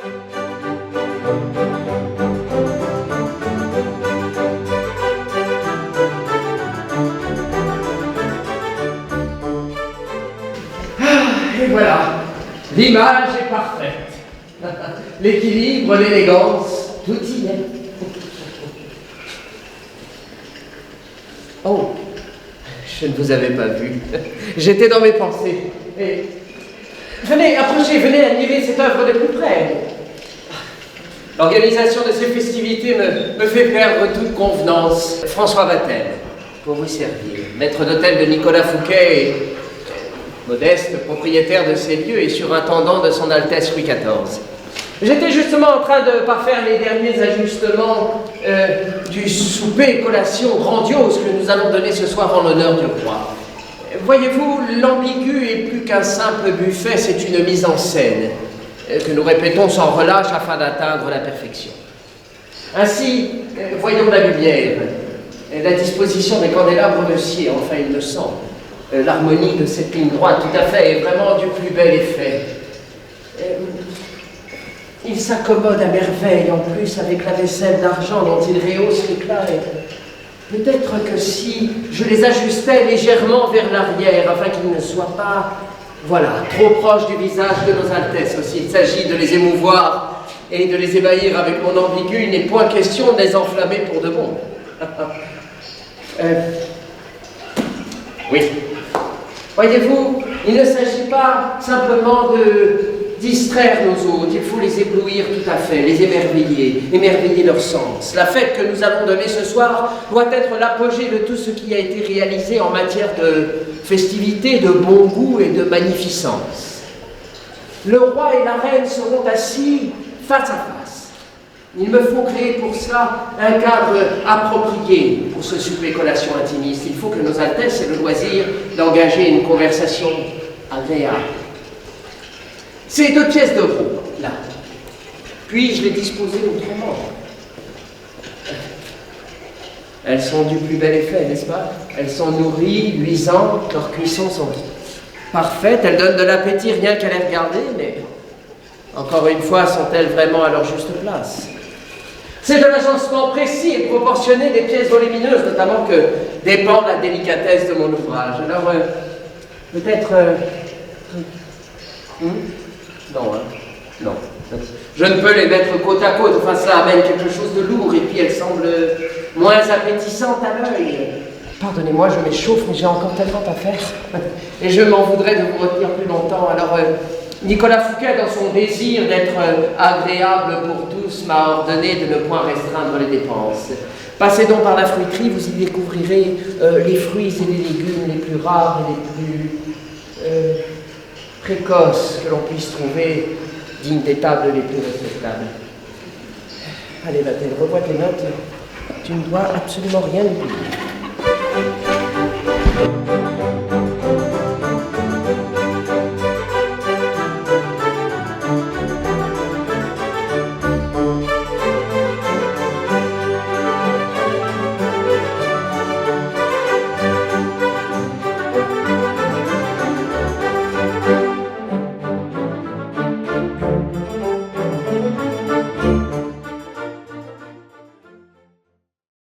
Et voilà, l'image est parfaite. L'équilibre, l'élégance, tout y est. Oh, je ne vous avais pas vu. J'étais dans mes pensées. Et... venez, approchez, venez admirer cette œuvre de plus près. L'organisation de ces festivités me fait perdre toute convenance. François Vatel, pour vous servir, maître d'hôtel de Nicolas Fouquet et modeste propriétaire de ces lieux et surintendant de son Altesse Louis XIV. J'étais justement en train de parfaire les derniers ajustements du souper-collation grandiose que nous allons donner ce soir en l'honneur du roi. Voyez-vous, l'ambigu est plus qu'un simple buffet, c'est une mise en scène que nous répétons sans relâche afin d'atteindre la perfection. Ainsi, voyons la lumière, la disposition des candélabres de cire, enfin il me semble. L'harmonie de cette ligne droite, tout à fait, est vraiment du plus bel effet. Il s'accommode à merveille, en plus, avec la vaisselle d'argent dont il rehausse l'éclat. Peut-être que si je les ajustais légèrement vers l'arrière, afin qu'ils ne soient pas, voilà, trop proches du visage de nos Altesses. Aussi, il s'agit de les émouvoir et de les ébahir avec mon ambigu. Il n'est point question de les enflammer pour de bon. Oui. Voyez-vous, il ne s'agit pas simplement de distraire nos hôtes, il faut les éblouir tout à fait, les émerveiller leur sens. La fête que nous allons donner ce soir doit être l'apogée de tout ce qui a été réalisé en matière de festivité, de bon goût et de magnificence. Le roi et la reine seront assis face à face. Il me faut créer pour cela un cadre approprié pour ce souper-collation intimiste. Il faut que nos Altesses aient le loisir d'engager une conversation agréable. Ces 2 pièces de veau, là, puis-je les disposer autrement? Elles sont du plus bel effet, n'est-ce pas? Elles sont nourries, luisantes, leurs cuissons sont parfaites, elles donnent de l'appétit rien qu'à les regarder, mais encore une fois, sont-elles vraiment à leur juste place? C'est de l'agencement précis et proportionné des pièces volumineuses, notamment, que dépend la délicatesse de mon ouvrage. Alors, peut-être... Non, hein? Non. Je ne peux les mettre côte à côte, enfin cela amène quelque chose de lourd et puis elles semblent moins appétissantes à l'œil. Pardonnez-moi, je m'échauffe, mais j'ai encore tellement à faire. Et je m'en voudrais de vous retenir plus longtemps. Alors, Nicolas Fouquet, dans son désir d'être agréable pour tous, m'a ordonné de ne point restreindre les dépenses. Passez donc par la fruiterie, vous y découvrirez les fruits et les légumes les plus rares et les plus... précoces que l'on puisse trouver, dignes des tables les plus respectables. Allez, Vatel, revois tes notes. Tu ne dois absolument rien oublier.